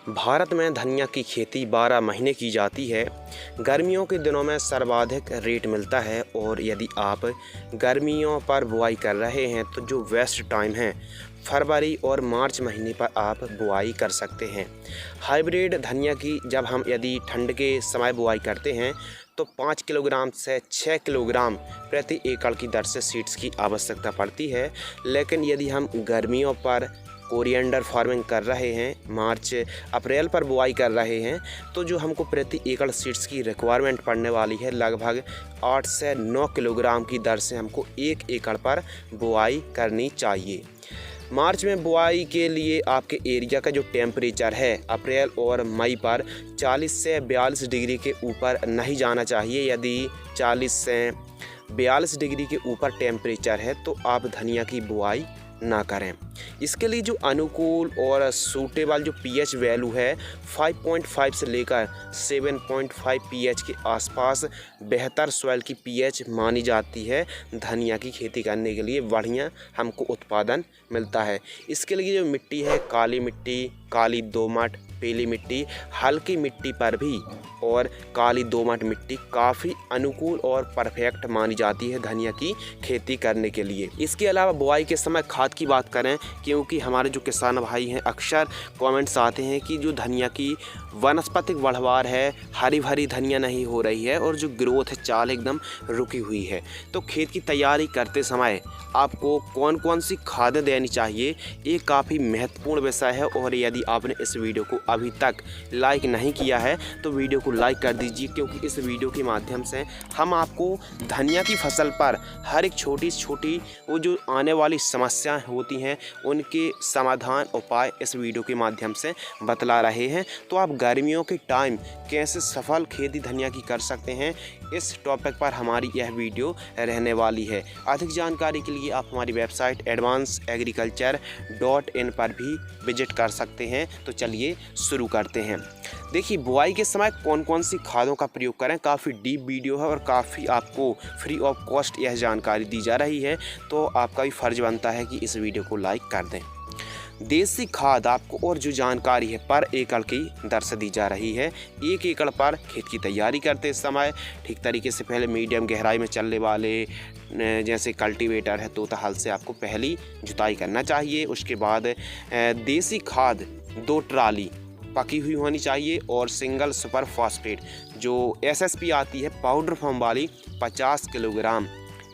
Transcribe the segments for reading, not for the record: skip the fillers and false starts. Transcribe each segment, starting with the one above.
भारत में धनिया की खेती 12 महीने की जाती है। गर्मियों के दिनों में सर्वाधिक रेट मिलता है और यदि आप गर्मियों पर बुआई कर रहे हैं तो जो बेस्ट टाइम है फरवरी और मार्च महीने पर आप बुआई कर सकते हैं। हाइब्रिड धनिया की जब हम यदि ठंड के समय बुआई करते हैं तो 5 किलोग्राम से 6 किलोग्राम प्रति एकड़ की दर से सीड्स की आवश्यकता पड़ती है। लेकिन यदि हम गर्मियों पर कोरिएंडर फार्मिंग कर रहे हैं, मार्च अप्रैल पर बुआई कर रहे हैं, तो जो हमको प्रति एकड़ सीड्स की रिक्वायरमेंट पड़ने वाली है लगभग 8 से 9 किलोग्राम की दर से हमको 1 एकड़ पर बुआई करनी चाहिए। मार्च में बुआई के लिए आपके एरिया का जो टेम्परेचर है अप्रैल और मई पर 40 से 42 डिग्री के ऊपर नहीं जाना चाहिए। यदि 40 से 42 डिग्री के ऊपर टेम्परेचर है तो आप धनिया की बुआई ना करें। इसके लिए जो अनुकूल और सूटेबल जो पीएच वैल्यू है 5.5 से लेकर 7.5 पीएच के आसपास बेहतर सॉइल की पीएच मानी जाती है। धनिया की खेती करने के लिए बढ़िया हमको उत्पादन मिलता है। इसके लिए जो मिट्टी है काली मिट्टी, काली दोमट, पीली मिट्टी, हल्की मिट्टी पर भी और काली दोमट मिट्टी काफ़ी अनुकूल और परफेक्ट मानी जाती है धनिया की खेती करने के लिए। इसके अलावा बुआई के समय खाद की बात करें, क्योंकि हमारे जो किसान भाई हैं अक्सर कमेंट्स आते हैं कि जो धनिया की वनस्पतिक बढ़वार है, हरी भरी धनिया नहीं हो रही है और जो ग्रोथ है चाल एकदम रुकी हुई है। तो खेत की तैयारी करते समय आपको कौन कौन सी खादें देनी चाहिए, ये काफ़ी महत्वपूर्ण विषय है। और यदि आपने इस वीडियो को अभी तक लाइक नहीं किया है तो वीडियो को लाइक कर दीजिए, क्योंकि इस वीडियो के माध्यम से हम आपको धनिया की फसल पर हर एक छोटी छोटी वो जो आने वाली समस्याएं होती हैं उनके समाधान उपाय इस वीडियो के माध्यम से बतला रहे हैं। तो आप गर्मियों के टाइम कैसे सफल खेती धनिया की कर सकते हैं, इस टॉपिक पर हमारी यह वीडियो रहने वाली है। अधिक जानकारी के लिए आप हमारी वेबसाइट advancedagriculture.in पर भी विजिट कर सकते हैं। तो चलिए शुरू करते हैं। देखिए, बुआई के समय कौन कौन सी खादों का प्रयोग करें, काफ़ी डीप वीडियो है और काफ़ी आपको फ्री ऑफ कॉस्ट यह जानकारी दी जा रही है, तो आपका भी फ़र्ज बनता है कि इस वीडियो को लाइक कर दें। देसी खाद आपको और जो जानकारी है पर एकड़ की दर से दी जा रही है। 1 एकड़ पर खेत की तैयारी करते समय ठीक तरीके से पहले मीडियम गहराई में चलने वाले जैसे कल्टीवेटर है तोता हल से आपको पहली जुताई करना चाहिए। उसके बाद देसी खाद 2 ट्राली पकी हुई होनी चाहिए और सिंगल सुपर फॉस्फेट जो एसएसपी आती है पाउडर फॉर्म वाली 50 किलोग्राम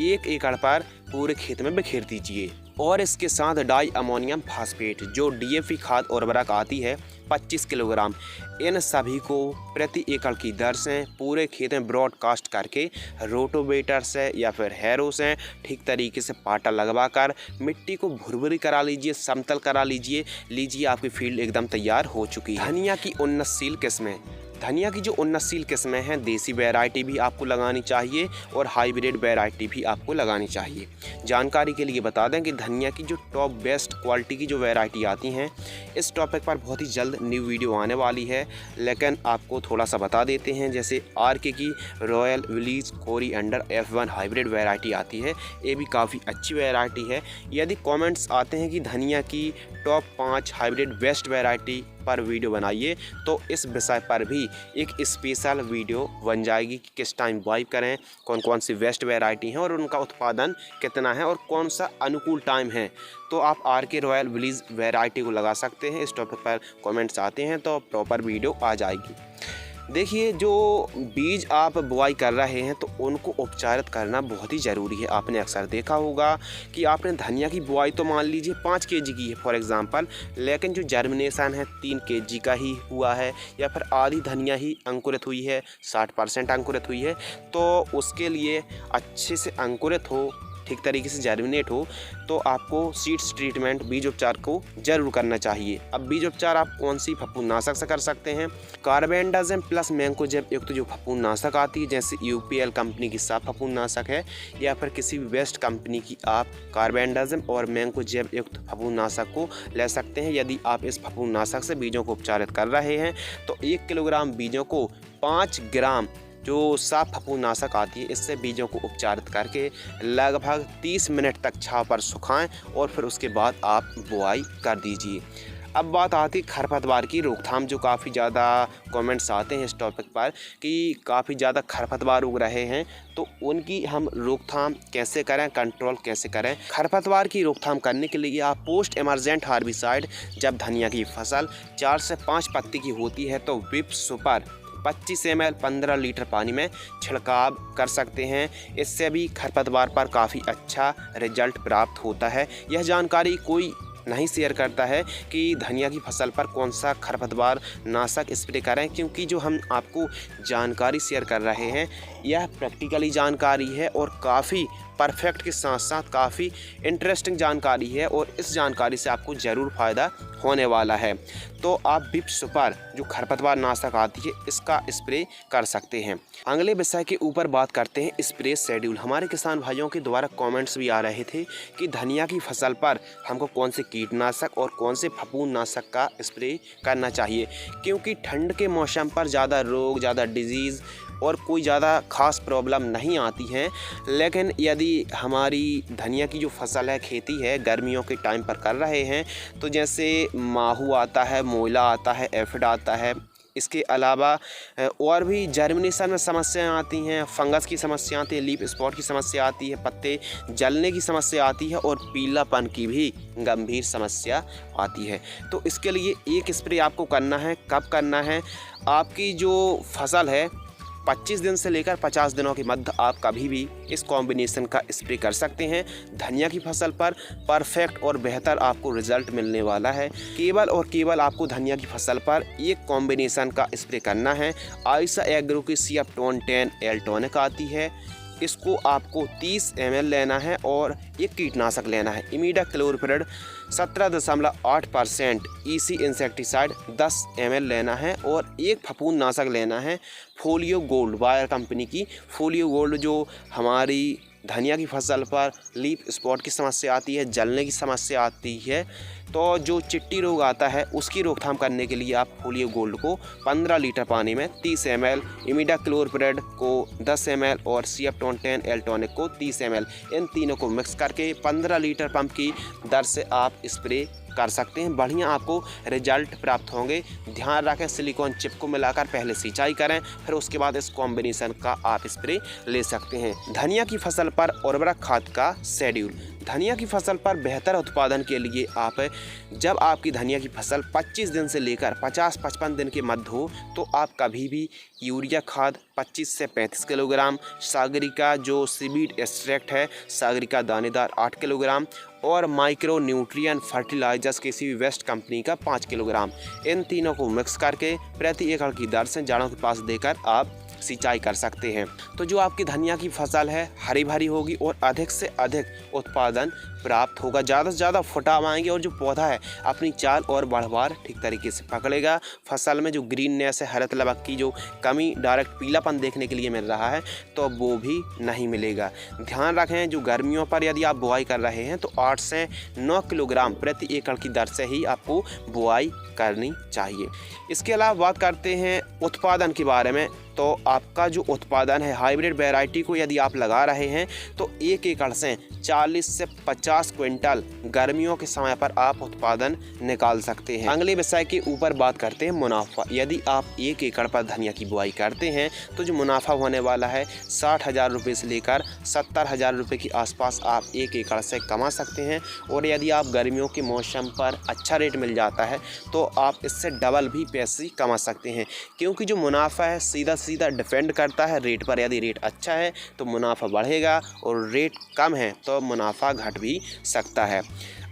1 एकड़ पर पूरे खेत में बिखेर दीजिए। और इसके साथ डाई अमोनियम फास्फेट जो डीएपी खाद उर्वरक आती है 25 किलोग्राम, इन सभी को प्रति एकड़ की दर से पूरे खेत में ब्रॉडकास्ट करके रोटोवेटर से या फिर हैरो से ठीक तरीके से पाटा लगवाकर मिट्टी को भुरभुरी करा लीजिए, समतल करा लीजिए आपकी फील्ड एकदम तैयार हो चुकी है। धनिया की उन्नतशील किस्में, धनिया की जो उन्नतशील किस्में हैं देसी वैरायटी भी आपको लगानी चाहिए और हाइब्रिड वैरायटी भी आपको लगानी चाहिए। जानकारी के लिए बता दें कि धनिया की जो टॉप बेस्ट क्वालिटी की जो वैरायटी आती हैं, इस टॉपिक पर बहुत ही जल्द न्यू वीडियो आने वाली है, लेकिन आपको थोड़ा सा बता देते हैं। जैसे आरके की रॉयल विलीज कोरिएंडर F1 हाइब्रिड वैरायटी आती है, ये भी काफ़ी अच्छी वैरायटी है। यदि कमेंट्स आते हैं कि धनिया की टॉप 5 हाइब्रिड बेस्ट वैरायटी पर वीडियो बनाइए तो इस विषय पर भी एक स्पेशल वीडियो बन जाएगी कि किस टाइम बुआई करें, कौन कौन सी बेस्ट वैरायटी हैं और उनका उत्पादन कितना है और कौन सा अनुकूल टाइम है। तो आप आरके रॉयल विलीज वैरायटी को लगा सकते हैं। इस टॉपिक पर कमेंट्स आते हैं तो प्रॉपर वीडियो आ जाएगी। देखिए, जो बीज आप बुआई कर रहे हैं तो उनको उपचारित करना बहुत ही ज़रूरी है। आपने अक्सर देखा होगा कि आपने धनिया की बुआई तो मान लीजिए 5 केजी की है फॉर एग्ज़ाम्पल, लेकिन जो जर्मिनेशन है 3 केजी का ही हुआ है या फिर आधी धनिया ही अंकुरित हुई है, 60% अंकुरित हुई है। तो उसके लिए अच्छे से अंकुरित हो, ठीक तरीके से जर्मिनेट हो, तो आपको सीड्स ट्रीटमेंट बीज उपचार को जरूर करना चाहिए। अब बीज उपचार आप कौन सी फफूंदनाशक से कर सकते हैं, कार्बेंडाजिम प्लस मैंकोजेब युक्त जो फफूंदनाशक आती है जैसे यूपीएल कंपनी की साफ फफूंदनाशक है या फिर किसी भी बेस्ट कंपनी की आप कार्बेंडाजिम और मैंकोजेब युक्त फफूंदनाशक को ले सकते हैं। यदि आप इस फफूंदनाशक से बीजों को उपचारित कर रहे हैं तो 1 किलोग्राम बीजों को 5 ग्राम जो साफ फफूंदनाशक आती है इससे बीजों को उपचारित करके लगभग 30 मिनट तक छांव पर सुखाएं और फिर उसके बाद आप बुआई कर दीजिए। अब बात आती है खरपतवार की रोकथाम, जो काफ़ी ज़्यादा कमेंट्स आते हैं इस टॉपिक पर कि काफ़ी ज़्यादा खरपतवार उग रहे हैं, तो उनकी हम रोकथाम कैसे करें, कंट्रोल कैसे करें। खरपतवार की रोकथाम करने के लिए आप पोस्ट इमरजेंट हार्बिसाइड, जब धनिया की फसल 4 से 5 पत्ती की होती है तो विप सुपर 25 ml 15 लीटर पानी में छिड़काव कर सकते हैं। इससे भी खरपतवार पर काफ़ी अच्छा रिजल्ट प्राप्त होता है। यह जानकारी कोई नहीं शेयर करता है कि धनिया की फसल पर कौन सा खरपतवार नाशक स्प्रे करें, क्योंकि जो हम आपको जानकारी शेयर कर रहे हैं यह प्रैक्टिकली जानकारी है और काफ़ी परफेक्ट के साथ साथ काफ़ी इंटरेस्टिंग जानकारी है और इस जानकारी से आपको ज़रूर फ़ायदा होने वाला है। तो आप विप सुपर जो खरपतवार नाशक आती है इसका स्प्रे कर सकते हैं। अगले विषय के ऊपर बात करते हैं स्प्रे शेड्यूल। हमारे किसान भाइयों के द्वारा कमेंट्स भी आ रहे थे कि धनिया की फसल पर हमको कौन से कीटनाशक और कौन से फफूंदनाशक का स्प्रे करना चाहिए, क्योंकि ठंड के मौसम पर ज़्यादा रोग, ज़्यादा डिजीज़ और कोई ज़्यादा ख़ास प्रॉब्लम नहीं आती हैं। लेकिन यदि हमारी धनिया की जो फसल है, खेती है, गर्मियों के टाइम पर कर रहे हैं तो जैसे माहू आता है, मोइला आता है, एफिड आता है, इसके अलावा और भी जर्मिनेशन में समस्याएं आती हैं, फंगस की समस्या आती है, लीफ स्पॉट की समस्या आती है, पत्ते जलने की समस्या आती है और पीलापन की भी गंभीर समस्या आती है। तो इसके लिए एक स्प्रे आपको करना है। कब करना है? आपकी जो फसल है 25 दिन से लेकर 50 दिनों के मध्य आप कभी भी इस कॉम्बिनेशन का स्प्रे कर सकते हैं। धनिया की फसल पर परफेक्ट और बेहतर आपको रिजल्ट मिलने वाला है। केवल और केवल आपको धनिया की फसल पर एक कॉम्बिनेशन का स्प्रे करना है। आयशा एग्रो की CF-Ton 10 L टॉनिक आती है, इसको आपको 30 ml लेना है और एक कीटनाशक लेना है इमिडाक्लोपरिड 17.8% EC इंसेक्टिसाइड 10 ml लेना है और एक फफूंदनाशक लेना है फोलियो गोल्ड, बायर कंपनी की फोलियो गोल्ड, जो हमारी धनिया की फसल पर लीफ स्पॉट की समस्या आती है, जलने की समस्या आती है, तो जो चिट्टी रोग आता है उसकी रोकथाम करने के लिए आप फोलियो गोल्ड को 15 लीटर पानी में 30 ml, इमिडाक्लोपरिड को 10 ml और CF-Ton 10 L टॉनिक को 30 ml, इन तीनों को मिक्स करके 15 लीटर पंप की दर से आप स्प्रे कर सकते हैं। बढ़िया आपको रिजल्ट प्राप्त होंगे। ध्यान रखें सिलिकॉन चिप को मिलाकर पहले सिंचाई करें, फिर उसके बाद इस कॉम्बिनेशन का आप स्प्रे ले सकते हैं। धनिया की फसल पर उर्वरक खाद का शेड्यूल। धनिया की फसल पर बेहतर उत्पादन के लिए आप जब आपकी धनिया की फसल 25 दिन से लेकर 50-55 दिन के मध्य हो तो आप कभी भी यूरिया खाद 25 से 35 किलोग्राम, सागरिका जो सीवीड एक्सट्रैक्ट है, सागरिका दानेदार 8 किलोग्राम और माइक्रो न्यूट्रिएंट फर्टिलाइजर्स किसी भी वेस्ट कंपनी का 5 किलोग्राम, इन तीनों को मिक्स करके प्रति एकड़ की दर से जड़ों के पास देकर आप सिंचाई कर सकते हैं। तो जो आपकी धनिया की फसल है हरी भरी होगी और अधिक से अधिक उत्पादन प्राप्त होगा, ज़्यादा से ज़्यादा फुटाव आएंगे और जो पौधा है अपनी चाल और बढ़वार ठीक तरीके से पकड़ेगा। फसल में जो ग्रीननेस है, हरत लबक की जो कमी, डायरेक्ट पीलापन देखने के लिए मिल रहा है तो वो भी नहीं मिलेगा। ध्यान रखें जो गर्मियों पर यदि आप बुआई कर रहे हैं तो 8 से 9 किलोग्राम प्रति एकड़ की दर से ही आपको बुआई करनी चाहिए। इसके अलावा बात करते हैं उत्पादन के बारे में। तो आपका जो उत्पादन है हाइब्रिड वैरायटी को यदि आप लगा रहे हैं तो 1 एकड़ से 40 से 50 क्विंटल गर्मियों के समय पर आप उत्पादन निकाल सकते हैं। अगले विषय के ऊपर बात करते हैं मुनाफा। यदि आप 1 एकड़ पर धनिया की बुआई करते हैं तो जो मुनाफा होने वाला है 60,000 रुपये से लेकर 70,000 रुपये के आसपास आप 1 एकड़ से कमा सकते हैं। और यदि आप गर्मियों के मौसम पर अच्छा रेट मिल जाता है तो आप इससे डबल भी पैसे कमा सकते हैं, क्योंकि जो मुनाफा है सीधा डिपेंड करता है रेट पर। यदि रेट अच्छा है तो मुनाफा बढ़ेगा और रेट कम है तो मुनाफा घट भी सकता है।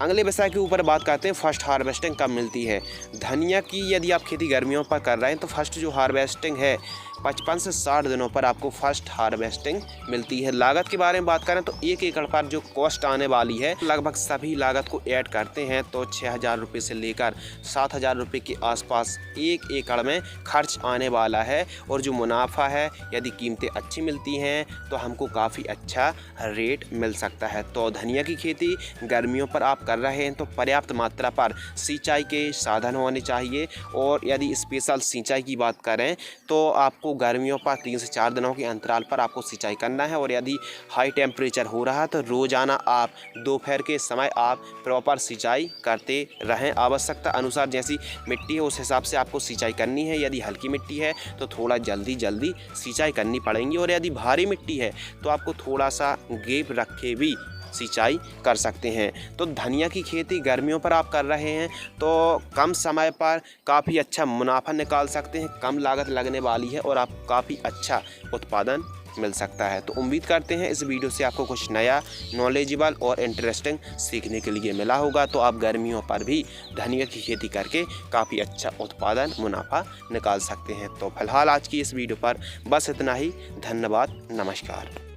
अगले विषय के ऊपर बात करते हैं फर्स्ट हार्वेस्टिंग कब मिलती है। धनिया की यदि आप खेती गर्मियों पर कर रहे हैं तो फर्स्ट जो हार्वेस्टिंग है 55 से 60 दिनों पर आपको फर्स्ट हार्वेस्टिंग मिलती है। लागत के बारे में बात करें तो 1 एकड़ पर जो कॉस्ट आने वाली है लगभग सभी लागत को ऐड करते हैं तो 6,000 रुपये से लेकर 7,000 रुपये के आसपास 1 एकड़ में खर्च आने वाला है। और जो मुनाफा है यदि कीमतें अच्छी मिलती हैं तो हमको काफ़ी अच्छा रेट मिल सकता है। तो धनिया की खेती गर्मियों पर आप कर रहे हैं तो पर्याप्त मात्रा पर सिंचाई के साधन होने चाहिए। और यदि स्पेशल सिंचाई की बात करें तो आपको गर्मियों पर 3 से 4 दिनों के अंतराल पर आपको सिंचाई करना है। और यदि हाई टेम्परेचर हो रहा है तो रोज़ाना आप दोपहर के समय आप प्रॉपर सिंचाई करते रहें। आवश्यकता अनुसार जैसी मिट्टी है उस हिसाब से आपको सिंचाई करनी है। यदि हल्की मिट्टी है तो थोड़ा जल्दी सिंचाई करनी पड़ेगी, और यदि भारी मिट्टी है तो आपको थोड़ा सा गैप रखे भी सिंचाई कर सकते हैं। तो धनिया की खेती गर्मियों पर आप कर रहे हैं तो कम समय पर काफ़ी अच्छा मुनाफा निकाल सकते हैं, कम लागत लगने वाली है और आपको काफ़ी अच्छा उत्पादन मिल सकता है। तो उम्मीद करते हैं इस वीडियो से आपको कुछ नया, नॉलेजेबल और इंटरेस्टिंग सीखने के लिए मिला होगा। तो आप गर्मियों पर भी धनिया की खेती करके काफ़ी अच्छा उत्पादन, मुनाफा निकाल सकते हैं। तो फिलहाल आज की इस वीडियो पर बस इतना ही। धन्यवाद, नमस्कार।